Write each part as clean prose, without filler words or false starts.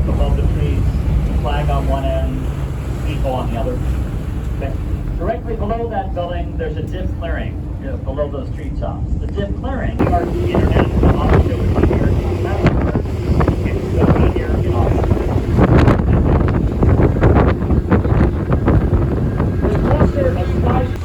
above the trees, flag on one end, people on the other. Okay. Directly below that building, there's a dip clearing, below those tree tops. The dip clearing are the international auto show would be here in Madison. It's going to be here in Austin. The cluster of five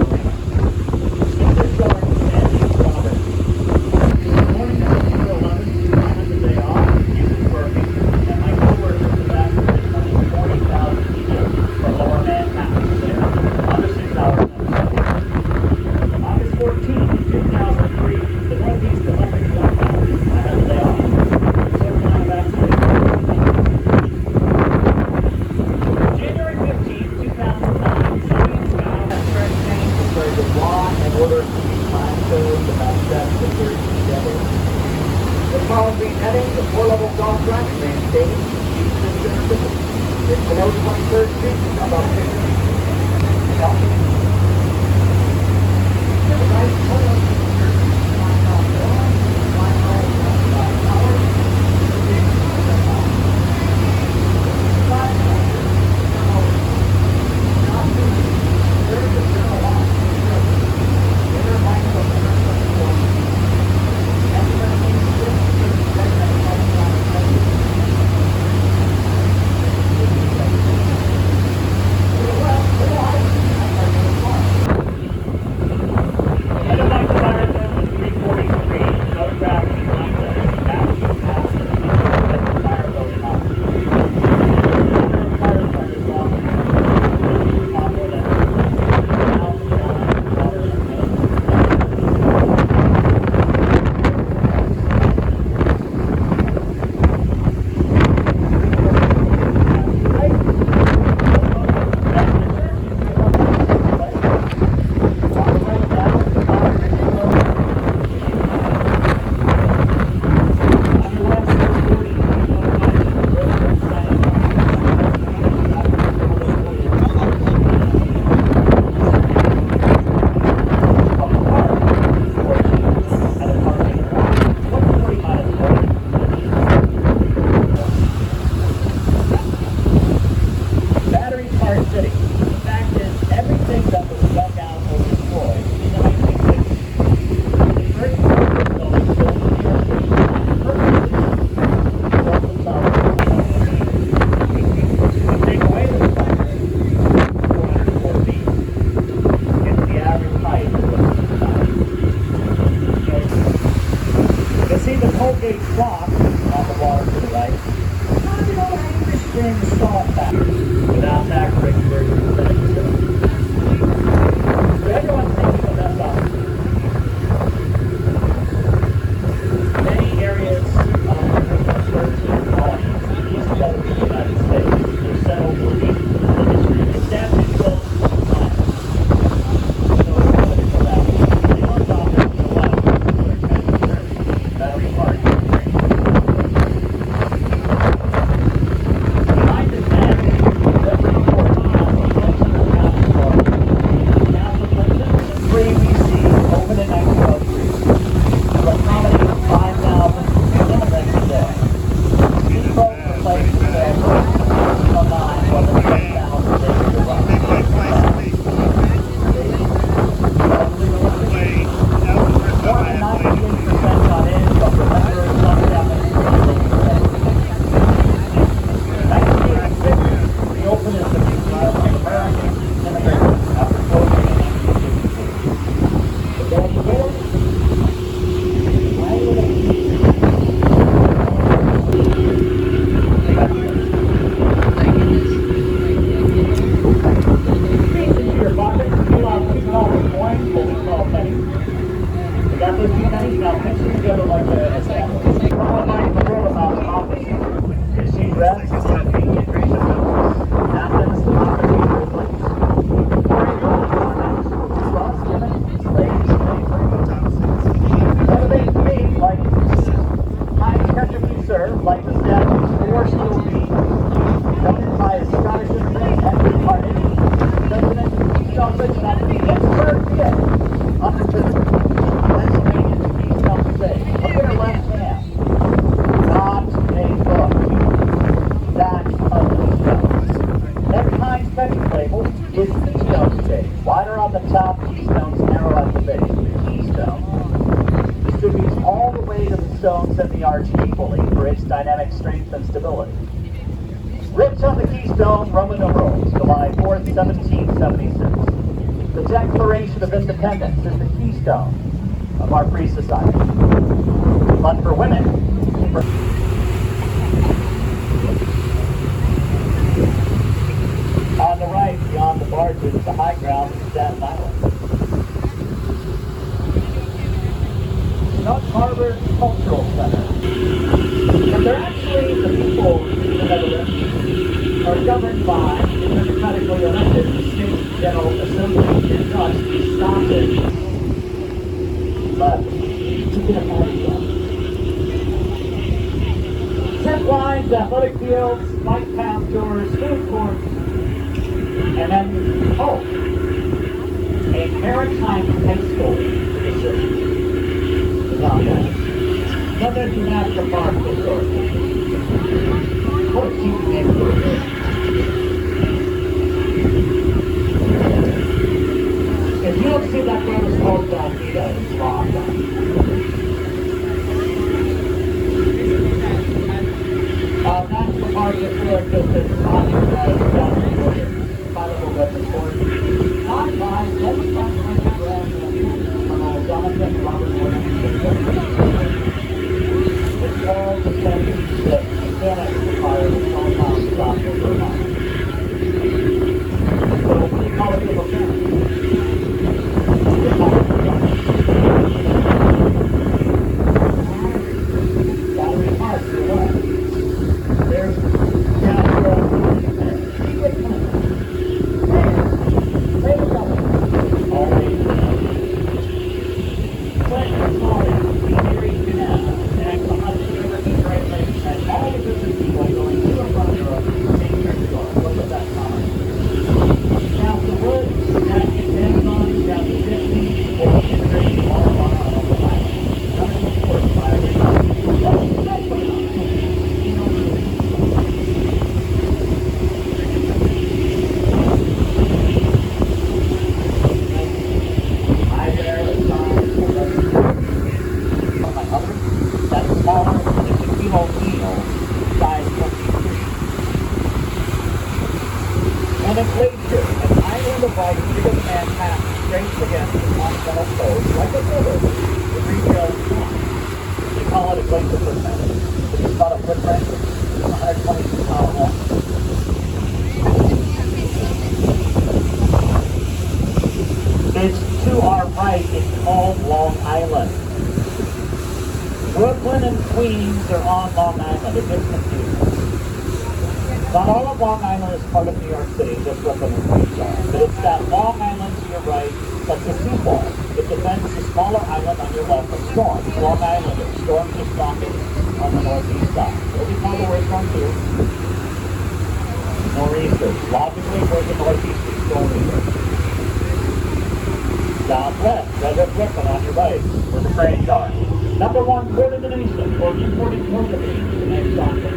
strength and stability. Written on the Keystone, Roman numerals, July 4th, 1776. The Declaration of Independence is the keystone of our free society. But for women, on the right, beyond the barges, the high ground is Staten Island. North Harbor Cultural Center. And they're actually, the people in the Netherlands are governed by the democratically elected State General Assembly in Dutch, Staten. But you can imagine that. Zip lines, athletic fields, bike path tours, food courts, and then, a maritime high school to the city. Southern National Park Authority. 14 neighborhoods. If you don't see that famous hotel, it's wrong. National Park Historic District is on the road down the border. Final Western Court. Not by 7,500 grand Colonel Jonathan Robert Williams. It's all the same that Santa required the Smallpox stop over a month. So we call it people Santa. Battery Park to the west. There's Castro. Always. Clinton, Florida, Erie Canal, and the Hudson River to Great Lakes, and all the business people going to and from Europe take their shore. Look at that comment. Now, the woods, that depends on down to 50 or integrating all of our island. None of the sports by everybody. That's what and it leads to an island of light bigger than Manhattan, straight against the continental coast, like a river, the retail swamp. They call it a glacier footprint. It's about a footprint, 122 miles long. It's to our right, it's called Long Island. Brooklyn and Queens are on Long Island. It gets confusing. Not all of Long Island is part of New York City, just Brooklyn and Queens are. But it's that Long Island to your right that's a seawall. It defends the smaller island on your left from storms. Long Island, if storms are strongest on the northeast side. It'll be called the word from here. Nor'easters. Logically, where's the northeasters? Nor'easters. Southwest, Desert Brooklyn on your right, where the cranes are. Number one port in the nation, or importing cocaine to the next doctor.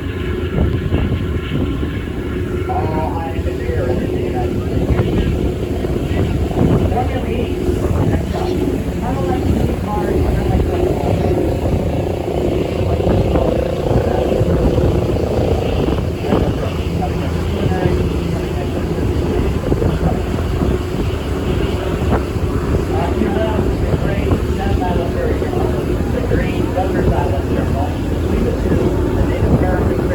All I am here in the United States. Formula E, next up. Kind of like the cars, kind of like the Ferry, the green Thunderstorm Starts, between the two, the Native American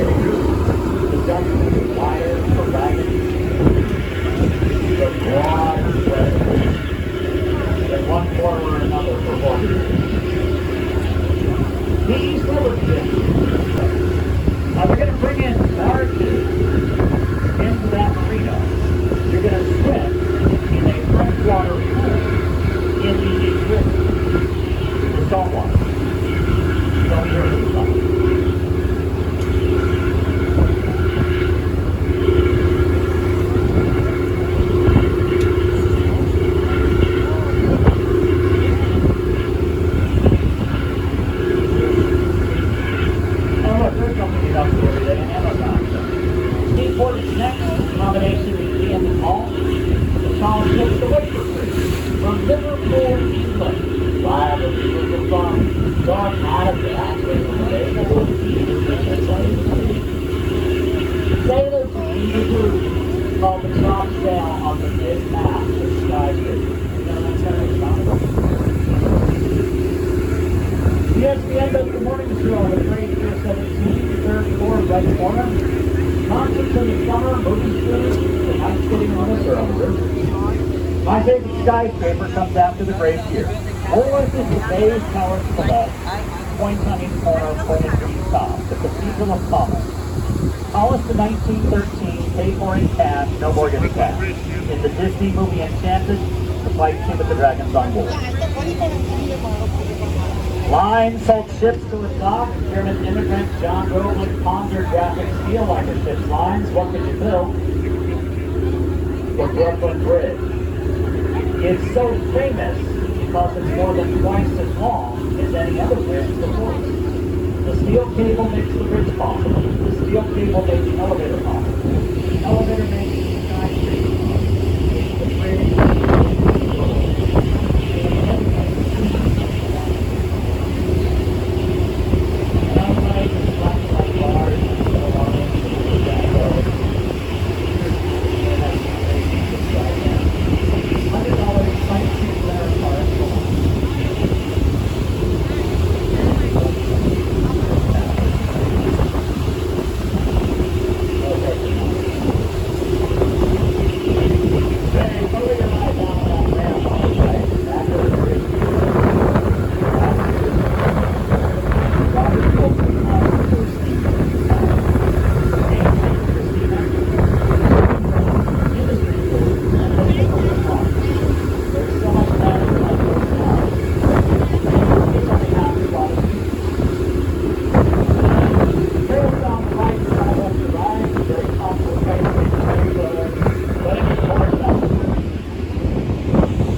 corner. Concerts in the summer, movie theaters, and ice skating on the River. My favorite skyscraper comes after the Great Pier. Woolworth is the Bay's tower to the left, Point Hunting Corner pointed to the top, the Cathedral of Commerce. Tallest in 1913, paid for in cash, no mortgage cash. In the Disney movie Enchanted, the fight scene with the dragons on board. Line sold ships to a dock. German immigrant John Rowland pondered graphic steel like a ship's lines. What could you build? The Brooklyn Bridge. It's so famous because it's more than twice as long as any other bridge before it. The steel cable makes the bridge possible. The steel cable makes the elevator possible. The elevator makes the skyscraper possible. It's the bridge.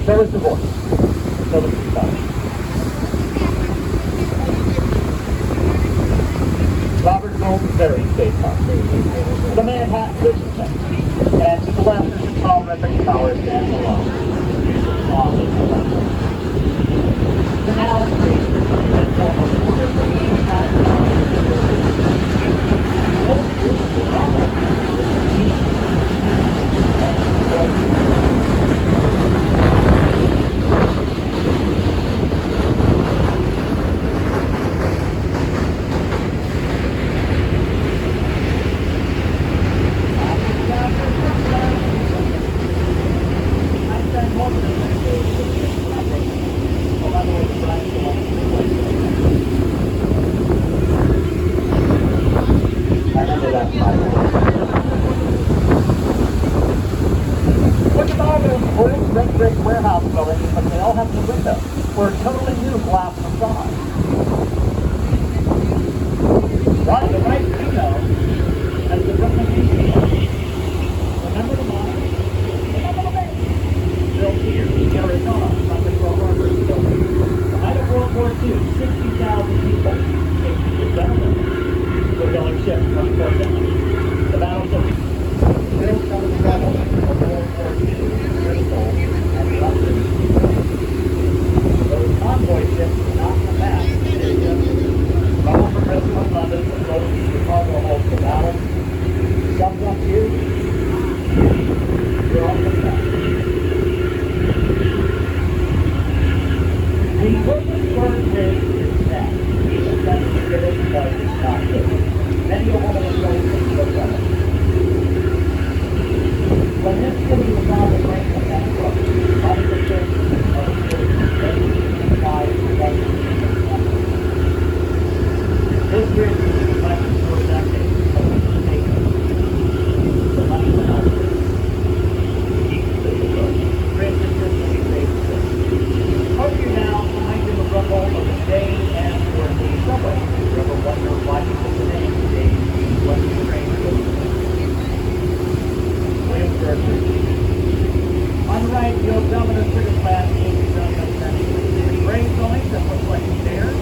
So is the voice. So is the touch. Robert Golden Ferry State Park. The Manhattan Vision Center. And to the left is the tall Redbrick Tower standing alone. Canal Street and former border for the warehouse buildings, but they all have the windows. We're a totally new glass facade. Right, the right window has the Brooklyn Museum. Remember the mine? Remember the base? Built here in Arizona, from the Pearl Harbor building. The height of World War II, 60,000 people. 60 gentlemen were building ships 24/7. The battles of built some of the battles of World War II. Those convoy ships did not come back. Rome from Bristol, London, from both the cargo holds the battle. Sums up you. You're on the back. The Williamsburg Bridge is that. Even that's the British because it's not good. Many a woman is going to the weather. When this city was on the brink of bankruptcy, many of the churches of the city five this bridge is collected for decades of the state. The money went out there. Keep the road. Bridge is just to be safe. Hope you now behind in the rumble of the day and for the subway. Remember what you're watching the today, what the train goes. Williamsburg Bridge. On the right, the old Dominus British Class great buildings that look like stairs.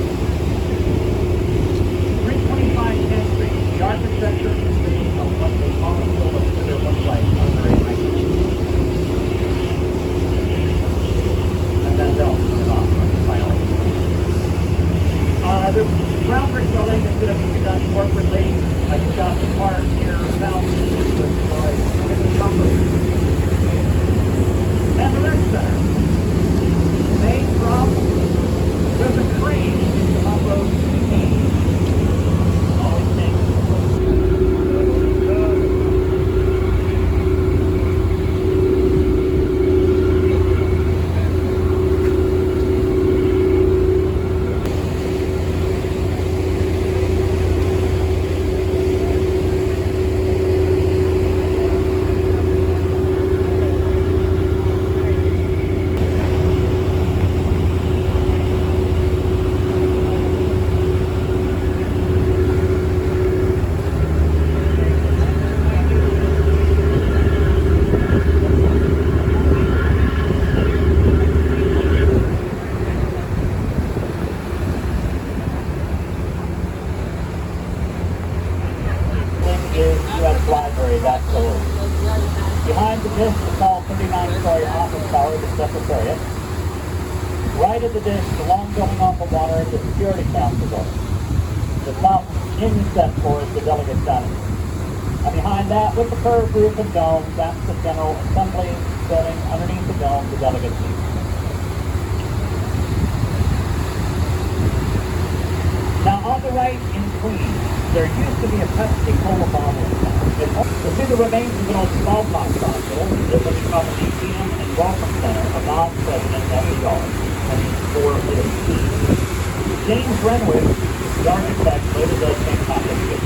325 10th Street, the architecture is the of what they often told us that it looks like under a microscope. And then they'll turn it off finally. The ground brick building is going to be done corporately. Like Hudson Park here, south, with the comfort. And the rec center. Main drop, there's a crane on road 16. Always takes U.S. Library, that's the loop. Behind the dish, the small 39-story office tower, the Secretariat. Right at the dish, the long building off the water, the security council building. The top inset floor is the delegate dining. And behind that, with the curved roof and dome, that's the General Assembly building. Underneath the dome, the delegate seat. Now, on the right in Queens, there used to be a Pepsi-Cola bottle. You'll see the remains of an old Smallpox hospital. It was called the Museum and Welcome Center of non-President FDR. And these four little keys. James Renwick, the architect, later built St. Patrick's.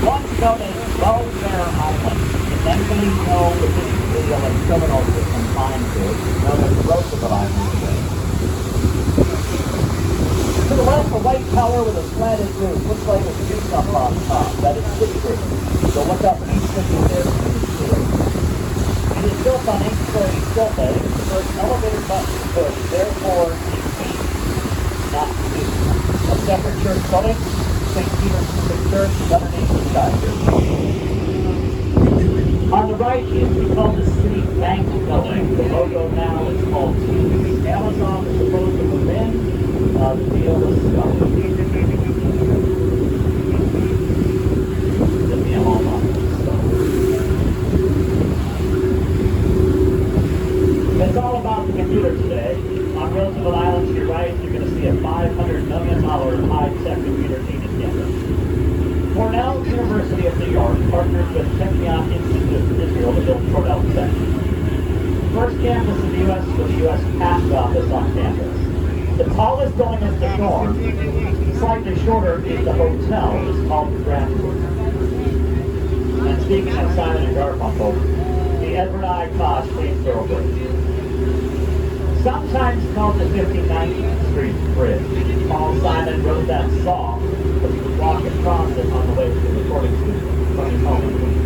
Once known as Welfare Island, eventually known with this illegal and criminal system time to it, known as Roosevelt Island today. To the left, a white tower with a slanted roof. Looks like a juice up on top. That is Citigroup. So look up East 55th Street. It is built on 8-story sill bed. The first elevator button to push, therefore, it's not used. A separate church building, St. Peter's Church, is underneath the sky here. On the right is we call the City Bank building. The logo now is called T. Amazon is supposed to move in. The deal was done. It's all about the computer today. On Roosevelt Island to your right, you're going to see a $500 million high-tech computer genius campus. Cornell University of New York partners with Technion Institute of Israel to build Cornell Tech. First campus in the U.S. with the U.S. Patent Office on campus. The tallest building is the dorm. Slightly shorter is the hotel. It's called the Grand. And speaking of Simon and Garfunkel, the Edward I. Koch Queensboro Bridge. Sometimes called the 59th Street Bridge. Paul Simon wrote that song because he was walking across it on the way to the recording studio from his home in Queens.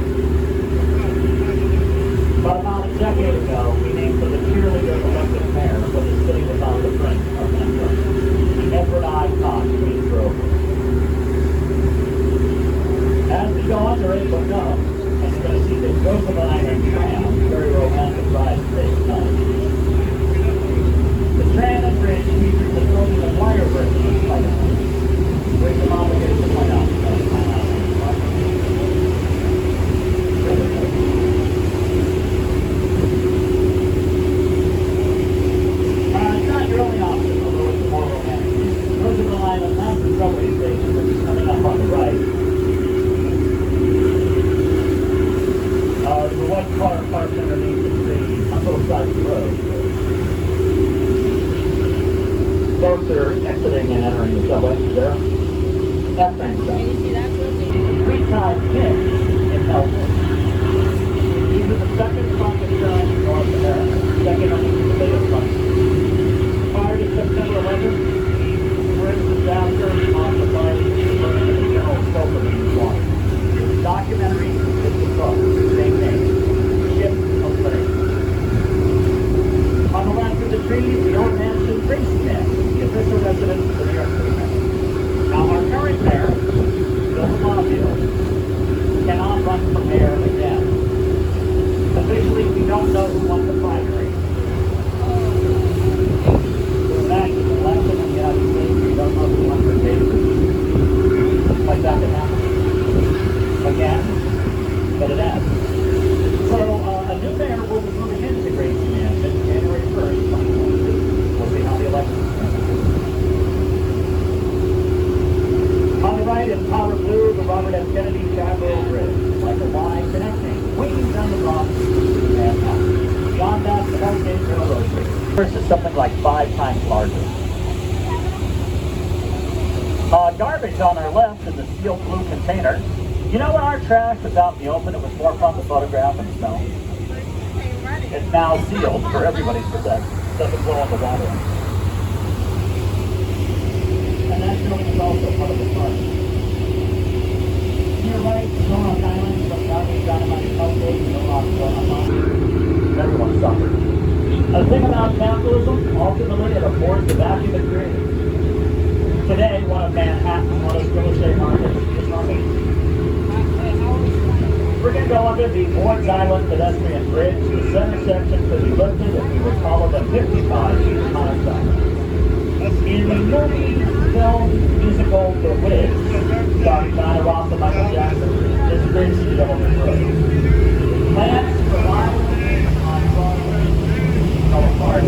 But about a decade ago, we named for the cheerleader elected mayor when the city was on the brink of bankruptcy. The Edward I. Koch Queensboro Bridge. As we go under it, look up, and you're going to see the Roosevelt Island tram, very romantic ride today tonight. The tram and bridge features the building of wire bridge in Spuyten. Bring them obligated to point out it's not your only option, although it's more romantic. Roosevelt Island has the subway station, which is coming up on the right. The white car parked underneath the tree on both sides of the road. Folks are exiting and entering the subway. There. That train stop. Can you see that? Three-time hit in Melbourne. These are the second strongest towns in North America. Second only to the biggest one. Prior to September 11th, the bridge disaster on the bike burning the general scope of the water. The documentary is the book, same name, Ship of Ferry. On the left of the trees, the old mansion Tracy Man, the official residence of the New York City Mayor. Now, our current mayor, Bill Bonneville, cannot run for mayor again. Officially, we don't know who won the primary. The national election in the United States, we don't know who won for cases. Like that could happen again, but it has. So, a new mayor will be moving into Gracie Mansion January 1st, 2022. We'll see how the election is going. On the right in powder blue, the Robert F. Kennedy Chapel Bridge, like a line connecting Queens and the Bronx to Manhattan. Beyond that, the Hellgate Railroad Bridge. First is something like 5 times larger. Garbage on our left in the steel blue container. You know, when our trash was out in the open, it was more fun to photograph and smell. It's now sealed for everybody's protection. It doesn't blow on the water. And that building is also part of the park. To your right, Thant Island, from Garbage Dynamite Household, everyone suffered. The thing about capitalism, ultimately it affords the vacuum it creates. Today, one of Manhattan's most real estate market is humming. We're going to go under the Thant Island pedestrian bridge. The center section could be lifted if we would follow the 55 feet high side. In the movie, film, musical, The Wiz, starring Donna Ross and Michael Jackson, this bridge is still on the road. Plans for Live on Broadway fell apart.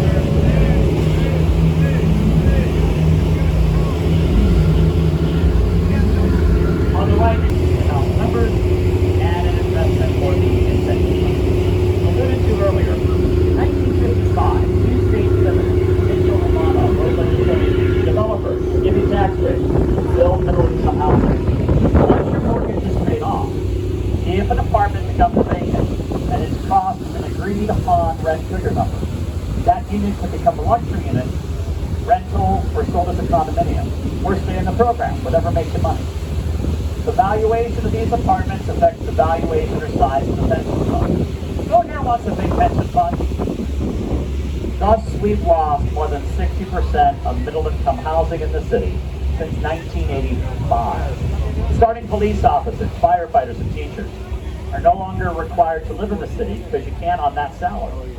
On the right, house numbers and an investment for the incentive fund. Alluded to earlier, 1955, two state senators, Mitchell and Lana, both legislated developers give you tax breaks, build middle-income housing. Once your mortgage is paid off, if an apartment becomes vacant and its cost is an agreed-upon rent trigger number, that unit can become a luxury unit, rental, or sold as a condominium, or stay in the program, whatever makes you money. The valuation of these apartments affects the valuation or size of the pension fund. Who here wants a big pension fund? Thus, we've lost more than 60% of middle-income housing in the city since 1985. Starting police officers, firefighters, and teachers are no longer required to live in the city because you can't on that salary.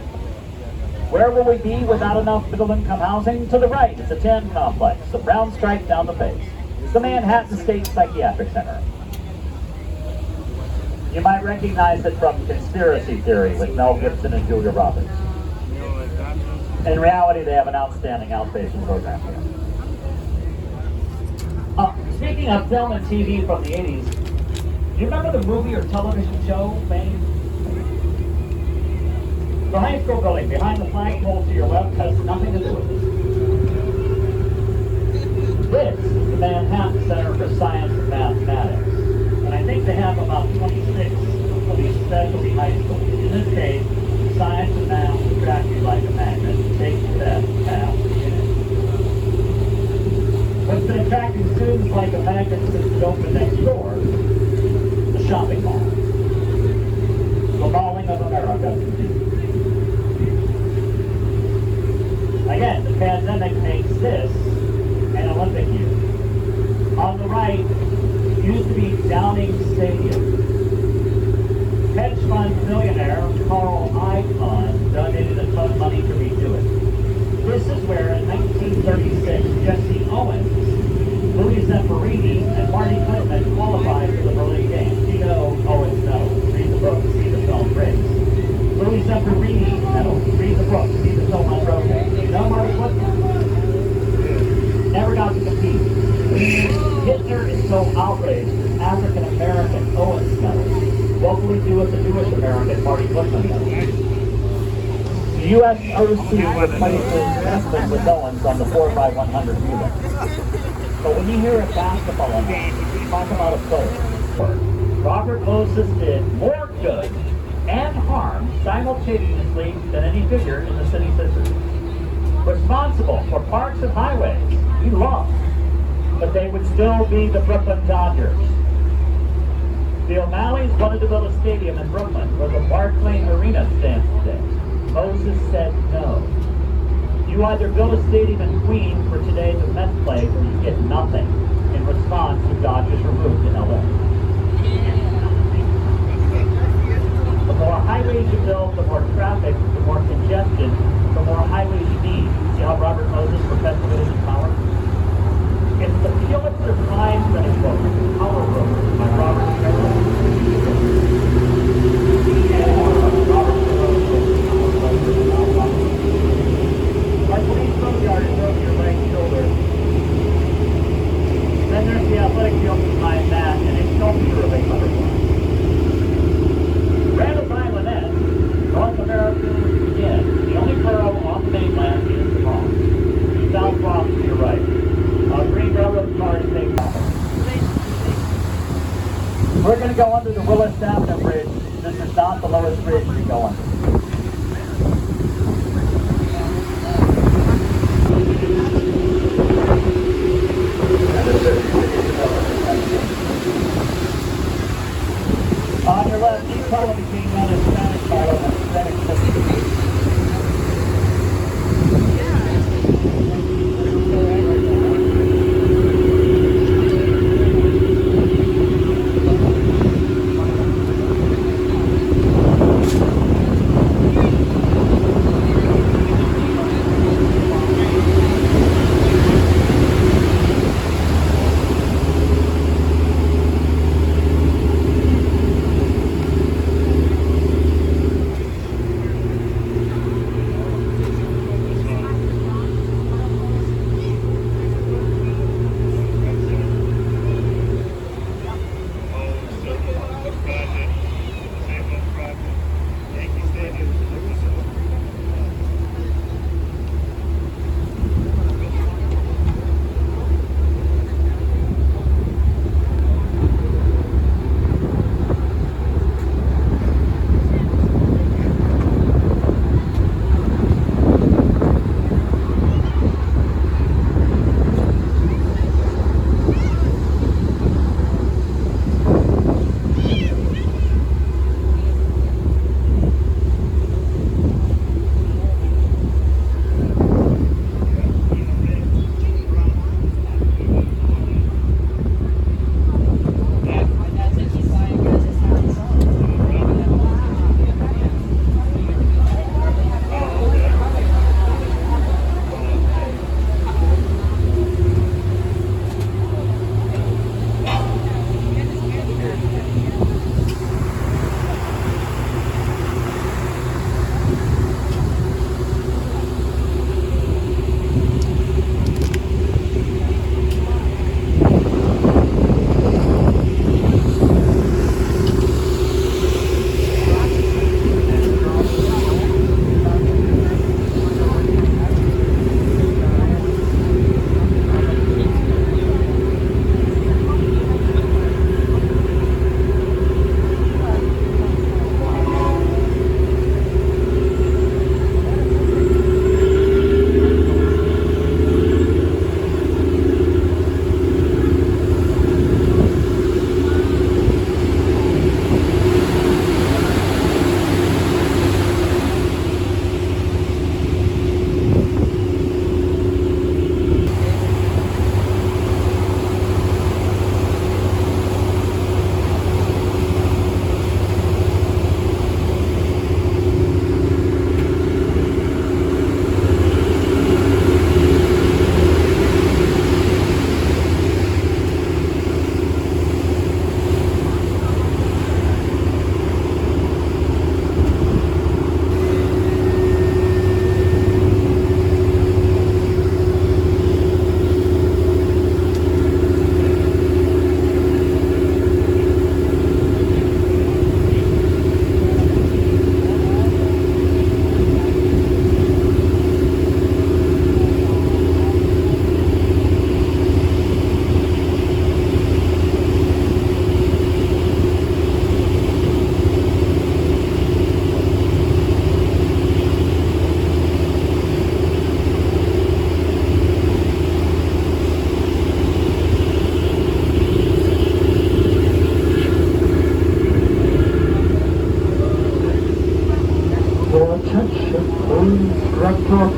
Where will we be without enough middle-income housing? To the right, it's a tan complex, a brown stripe down the face. It's the Manhattan State Psychiatric Center. You might recognize it from Conspiracy Theory with Mel Gibson and Julia Roberts. In reality, they have an outstanding outpatient program here. Speaking of film and TV from the 80s, do you remember the movie or television show, Fame? The high school building behind the flagpole to your left has nothing to do with it. This is the Manhattan Center for Science and Mathematics. And I think they have about 26 of these specialty high schools. In this case, science and math attract you like a magnet. Take the test, pass, get it. What's been attracting students like a magnet since it opened next door? The shopping mall. The malling of America. Again, the pandemic makes this an Olympic year. On the right, used to be Downing Stadium. Hedge fund millionaire Carl Icahn donated a ton of money to redo it. This is where in 1936, Jesse Owens, Louis Zamperini, and Marty Goodman qualified for the Berlin Games. You know Owens medal. Read the book, see the film Race. Louis Zamperini medal. Read the book, see the film on Roadway. You know Marty Goodman? Never got to compete. Hitler is so outraged with African American Owens medal. What will we do with the Jewish American Marty Goodman medal? The USOC replaces Smith with Owens on the 4x100 relay. But when you hear a basketball analogy, talk about a player. Robert Moses did more good and harm simultaneously than any figure in the city's history. Responsible for parks and highways, he lost, but they would still be the Brooklyn Dodgers. The O'Malleys wanted to build a stadium in Brooklyn where the Barclays Arena stands today. Moses said no. You either build a stadium in Queens for today's Mets play or you get nothing in response to Dodgers removed in LA. The more highways you build, the more traffic, the more congestion, the more highways you need. See how Robert Moses perpetuated his power? It's the Pulitzer Prize-winning book, Power Brokers, by Robert Carroll. Our police road yard is over your right shoulder. Then there's the athletic field behind that, and a sculpture of a butterfly. Randall Island ends, North America begins. The only borough on the mainland is the mall. South Bronx to your right. Green railroad cars take off. We're going to go under the Willis Avenue Bridge. This is not the lowest bridge we go under. On your left, each column became known as Spanish column and Hispanic system.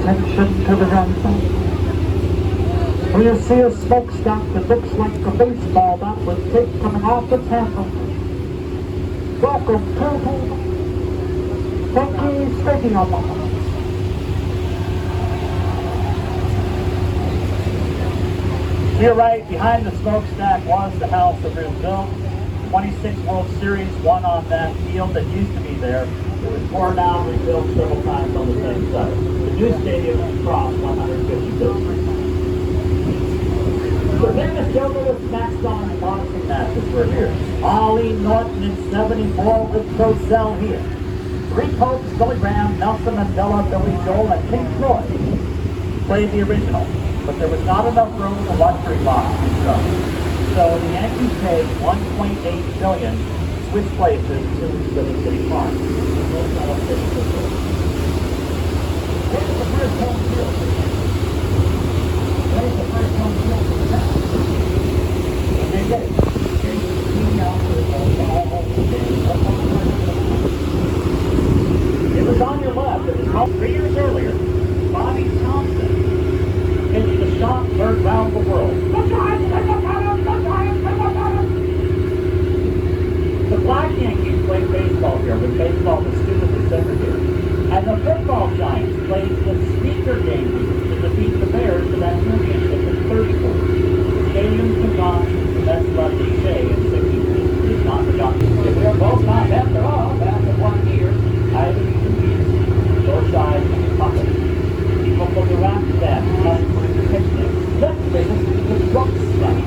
attention to the horizon. We see a smokestack that looks like a baseball bat with tape coming off its handle. Welcome to Yankee Stadium. To your right, behind the smokestack, was the house of Roosevelt. 26 World Series won on that field that used to be there. It was torn down, rebuilt several times on the same site. The new stadium across 155th Street. The famous Willis next on boxing matches were here. Ollie Norton in 74 with Cosell here. Three Popes, Billy Graham, Nelson Mandela, Billy Joel, and Pink Floyd played the original, but there was not enough room in the luxury box to show. So the Yankees paid $1.8 billion to switch places to the city park. Where's the first home field? Where's the first home field for the town? And they did it. It was on your left. It was called 3 years earlier. Bobby Thompson pitched the shot heard round the world. The Black Yankees played baseball here, but baseball was stupidly segregated. And the football Giants played the sneaker game to defeat the Bears for that championship in 34. The stadium's been gone since the best left Shea in 63. It's not forgotten. If we are both not after all, after 1 year, either you can be your side of the pocket. People from the rock staff come for the picnic. Let's visit the drunk staff.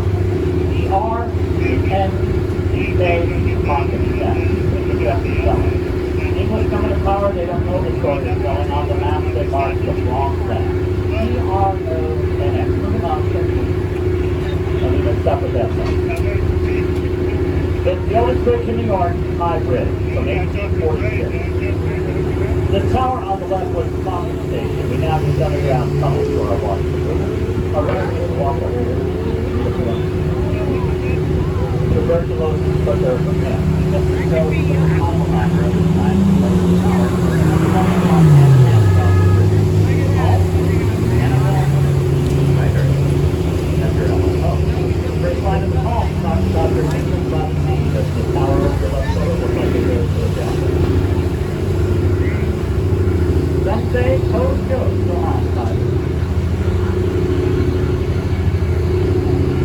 The R-U-N-C-A pocket staff. English coming to power, they don't know the story is going on the map, they mark the wrong staff. E-R-O-N-X. Look at on and we mixed up with that thing. It's the oldest bridge in New York, Highbridge, from 1846. The tower on the left was the Macomb station. We now use underground tunnels for our water. Tuberculosis, but they're from him. This is the alma mater of the time. First line of the call talks about their thinking about the sea, that the tower of the left side looks like it goes to the down. Some say Koch goes to outside.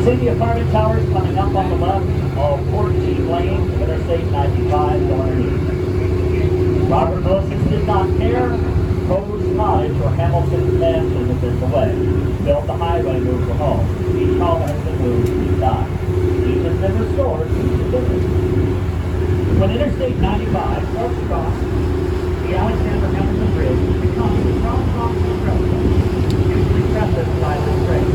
See the apartment towers coming up on the left, all 14 lanes of Interstate 95 going east. Robert Moses did not care. Koch's cottage or Hamilton's mansion was in the way. Built the highway, moved to home. Each home has been moved, each died. Each has been restored, each is different. When Interstate 95 starts across the Alexander Hamilton Bridge, it becomes the cross-off railroad, usually prefaced by the train.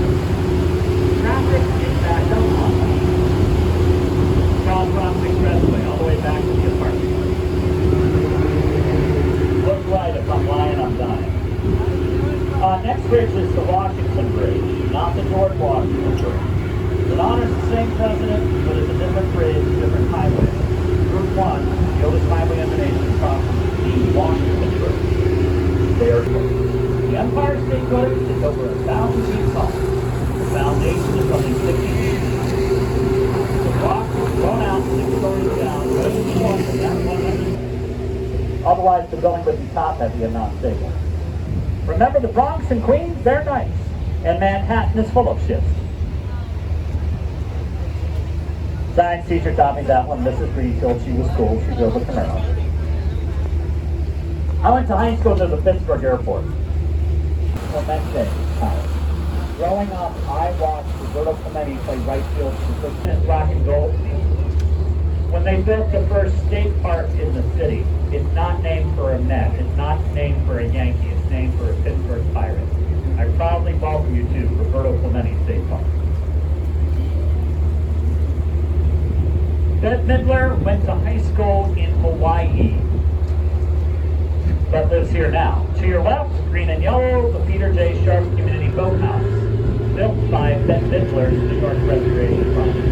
Traffic is back up on Cross Expressway all the way back to the apartment. Look right, if I'm lying, I'm dying. Next bridge is the Washington Bridge, not the George Washington Bridge. It honors the same president, but it's a different bridge, different highway. Route 1, the oldest highway in the nation, crosses the Washington Bridge. They are the Empire State Building is over 1,000 feet tall. The foundation is only 60 feet. The rock was thrown out 6 stories down, ready to walk in that 100. Otherwise, the building would be top heavy and not stable. Remember, the Bronx and Queens, they're nice. And Manhattan is full of shifts. Science teacher taught me that one. Mrs. Greenfield, she was cool. She drove a Camaro. I went to high school near the Pittsburgh airport. Clemente College. Growing up, I watched Roberto Clemente play right field for rock and gold. When they built the first state park in the city, it's not named for a Met. It's not named for a Yankee. It's named for a Pittsburgh Pirate. I proudly welcome you to Roberto Clemente State Park. Bette Midler went to high school in Hawaii, but lives here now. To your left, green and yellow, the Peter J. Sharp Community Boathouse, built by Bette Midler's New York Restoration Project.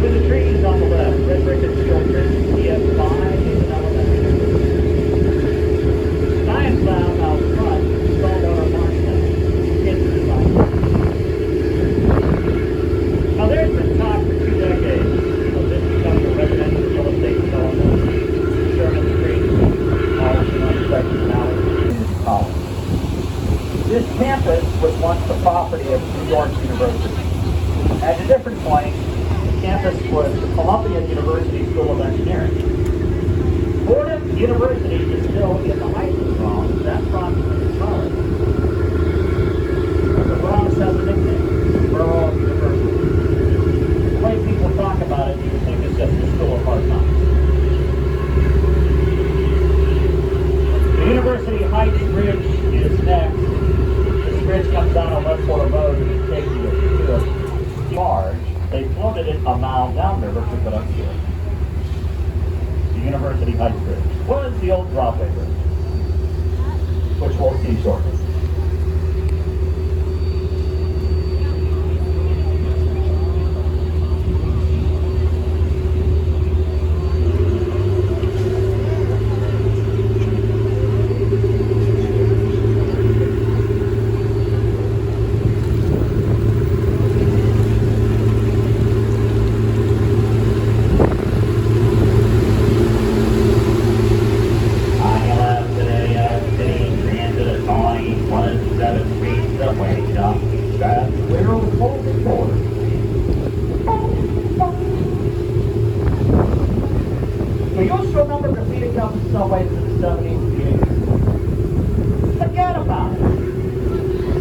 With the trees on the left, red brick and steel bridge, TF5 is an elementary. New York University. At a different point, the campus was the Columbia University School of Engineering. Fordham University is still in the height of the Bronx. That Bronx is solid. The Bronx has a nickname, Borough University. The way people talk about it, you would think it's just a school of hard knocks. The University Heights Bridge is next. This bridge comes down on Westport Road and it takes you to a barge. They floated it a mile downriver to put up here. The University Heights Bridge was the old Broadway Bridge, which we'll see shortly. Subways in the 70s and 80s. Forget about it.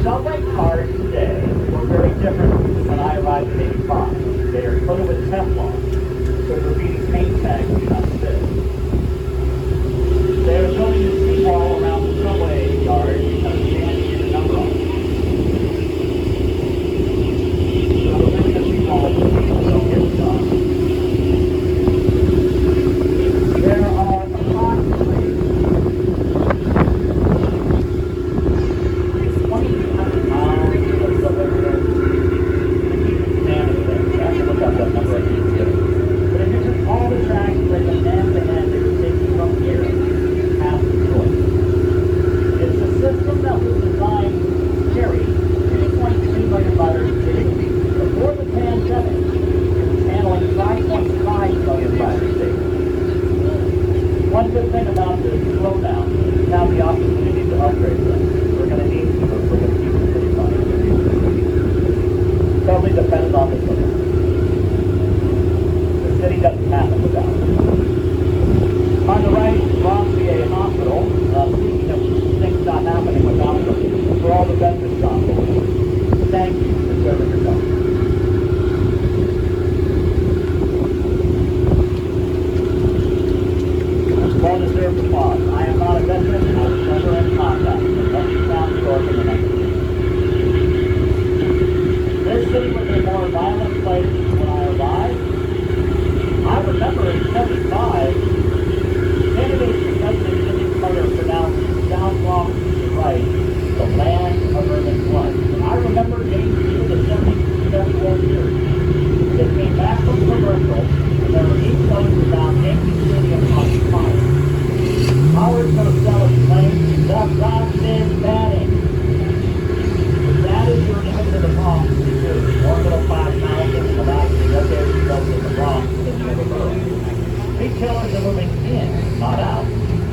Subway cars today were very different when I arrived in 85. They are coated with Teflon, so graffiti paint tags do not fit. They are building a seawall around the subway yard because they had to get a number on it. So we're building a seawall so people don't get stuck. There are approximately 2,200 miles of subway roads. To keep it standing there, you have to look up that number again. But if you took all the tracks and break them hand to hand, it would take you from here past Detroit. It's a system that was designed to carry 2.2 million riders a day. Before the pandemic, it was handling 5.5 million riders daily. One good thing about this slowdown is we have the opportunity to upgrade them. We're going to need to, but we're going to keep them pretty fun. Totally dependent on the city. The city doesn't happen without it. On the right, Bronx VA Hospital. Speaking of things not happening without them, for all the veterans on board, thank you for serving your country. Well-deserved applause. I am not a veteran, and I was never in contact with Uptown New York in the 1980s. This city was a more violent place when I arrived. I remember in 75, candidates for president Jimmy Carter pronounced South Bronx to the right the land of urban flood. And I remember getting through the 74 years. They came back from commercial, and there were 8 shows around Yankee Stadium on fire. Howard Cosell claimed the Bronx is banning. That is your image of the Bronx, because more middle-class housing in the last few decades built in the Bronx than the other boroughs. Retailers are moving in, not out.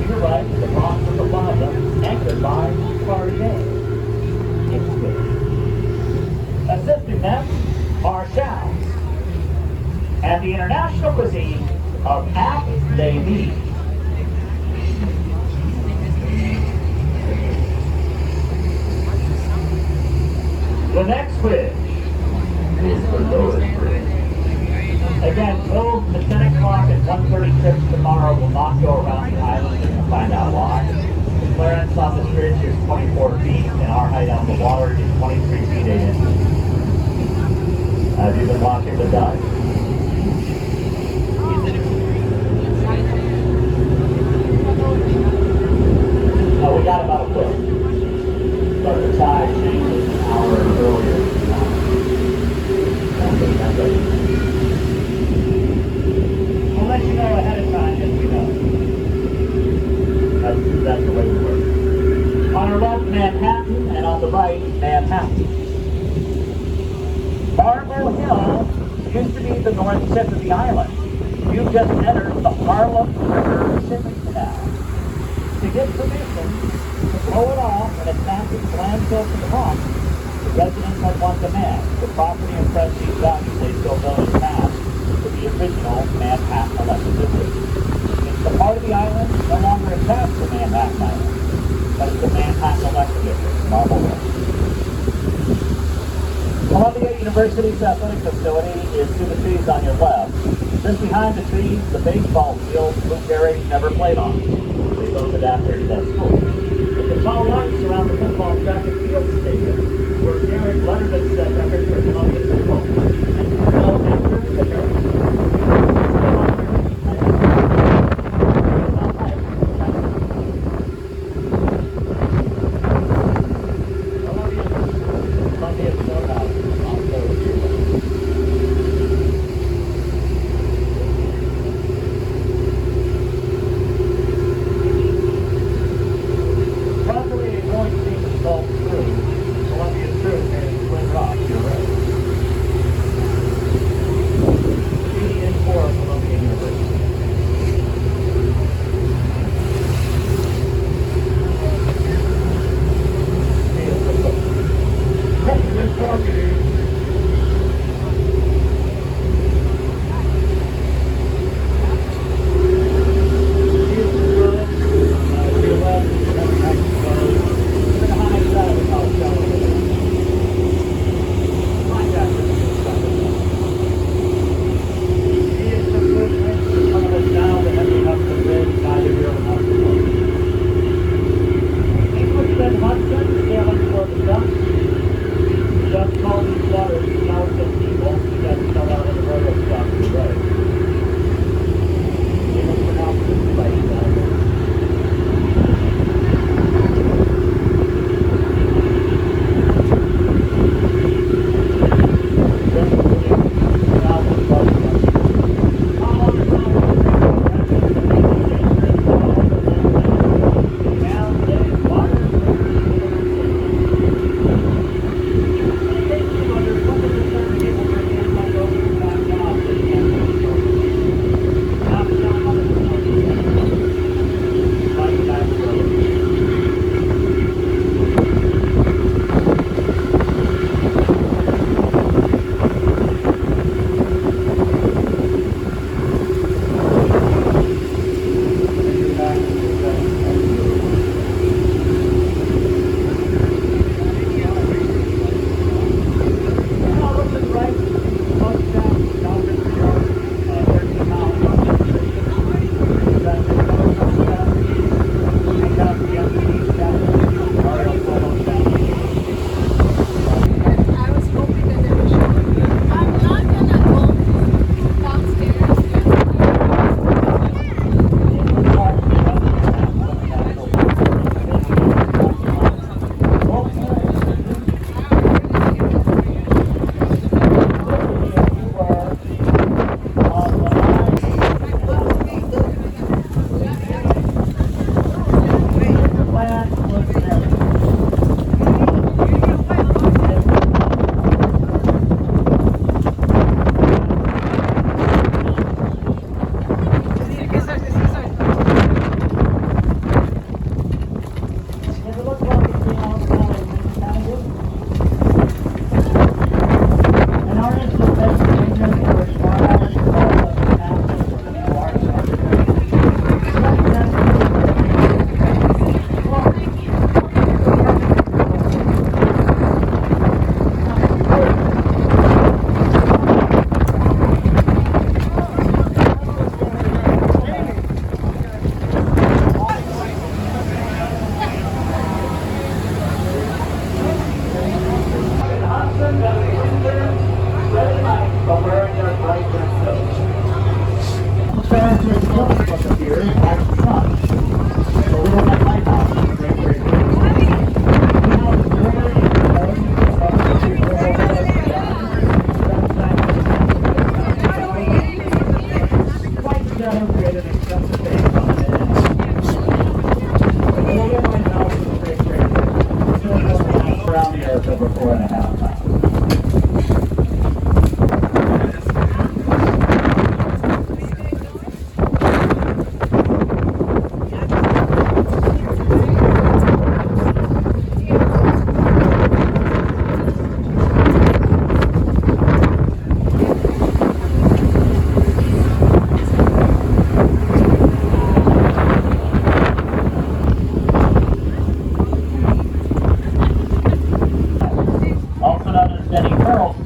You're right, the Bronx was a plaza, anchored by Cartier. It's good. Assisting them are Chows and the international cuisine of App They Meet. The next bridge is the Willis Bridge. Again, till the 10 o'clock and 1:36 tomorrow will not go around the island, and you'll find out why. The clearance on this bridge is 24 feet, and our height on the water is 23 feet 8 inches. Have you been watching the dive? Oh, we got about a foot. But the tide changes an hour earlier. We'll let you know ahead of time if we know. That's the way we work. On our left, Manhattan, and on the right, Manhattan. Marble Hill used to be the north tip of the island. You've just entered the Harlem River shipping canal. To get permission to blow it off and attach it to landfill to the Bronx, the residents have one demand: the property and prestige value they still village has to the original Manhattan elected district. It's the part of the island no longer attached to Manhattan Island, but it's the Manhattan elected district, Marble Hill. Columbia University's athletic facility is to the trees on your left. Just behind the trees, the baseball field Lou Gehrig never played on. They voted after that school. But the tall lights surround the football track and field stadium, where Gehrig lettered its record for Columbia football. And Randall after the Harry.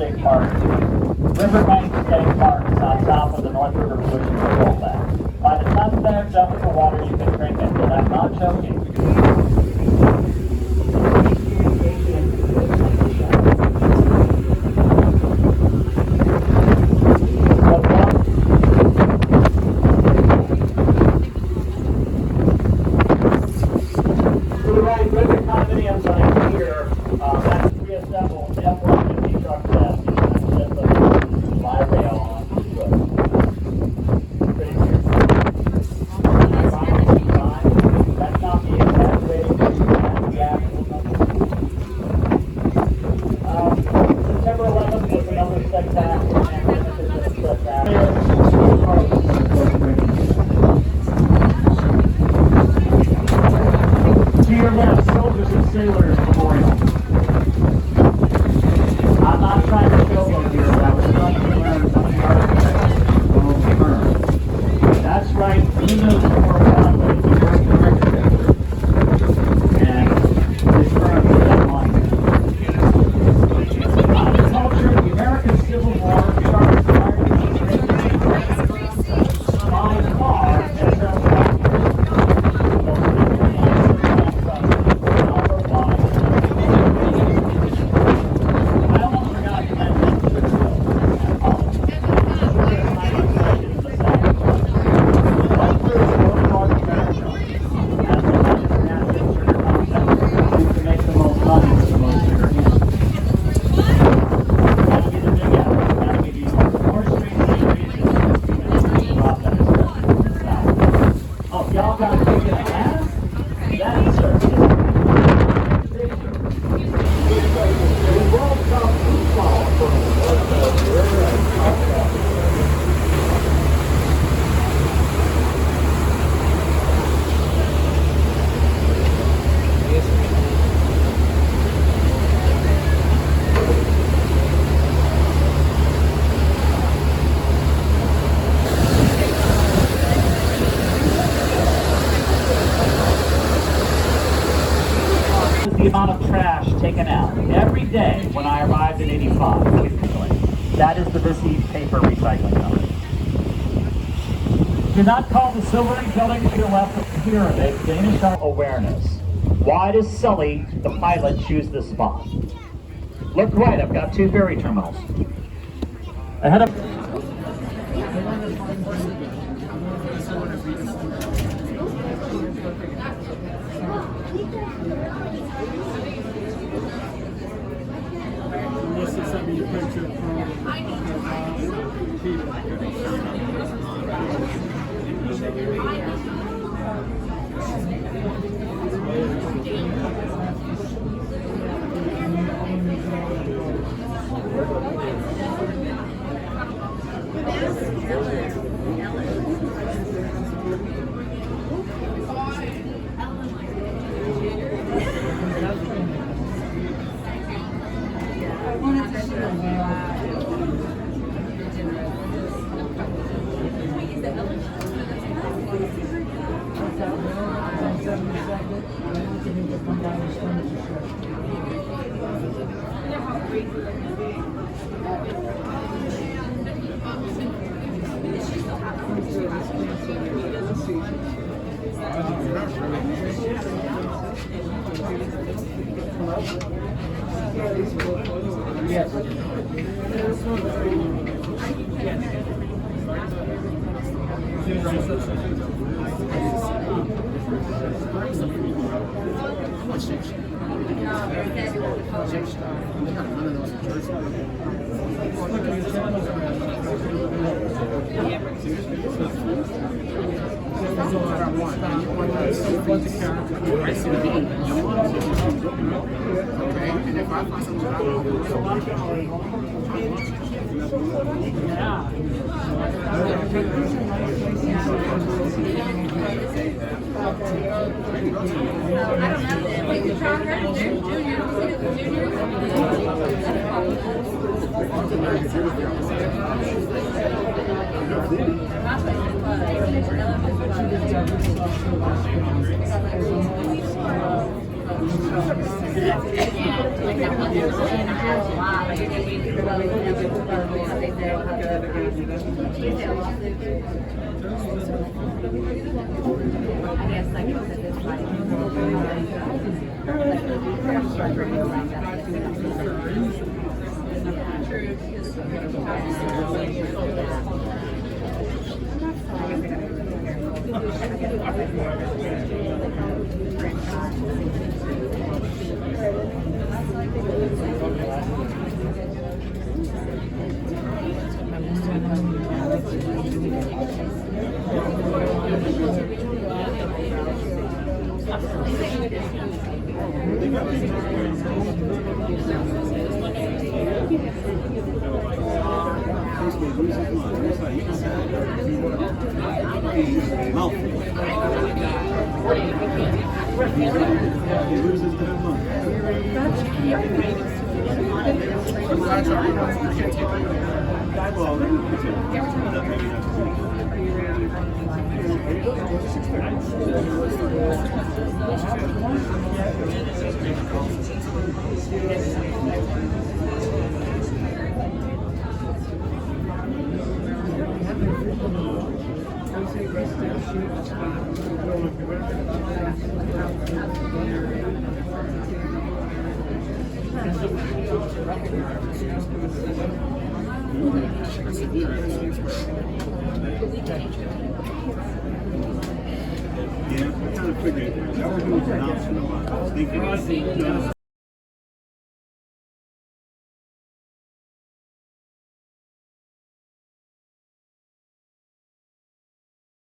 State Park. Riverbank State Park is on top of the North River Pollution Control Plant. By the time they're done with the water, you can drink it, but I'm not joking. To the right, with the condominiums on Pier, that's reassembled F-150 truck chassis, and just a by rail on foot. Pretty weird. That's not the exact rating, that's the actual number. September 11th was another spectacular and spectacular. To your left, Soldiers and Sailors Memorial. I'm not trying to showboat here, but I was trying to learn from the architect long term. That's right, he knows more about it. He worked architecture. And his firm is that monument. Culture, the American Civil War, started prior to the by far and the amount of trash taken out every day when I arrived in 85. That is the Busy Paper Recycling Company. Do not call the silvery building to your left a pyramid. Danish awareness. Why does Sully, the pilot, choose this spot? Look right, I've got two ferry terminals. Ahead of... This is something you picture Yeah, I kind of figured that was an option of mine. I was thinking,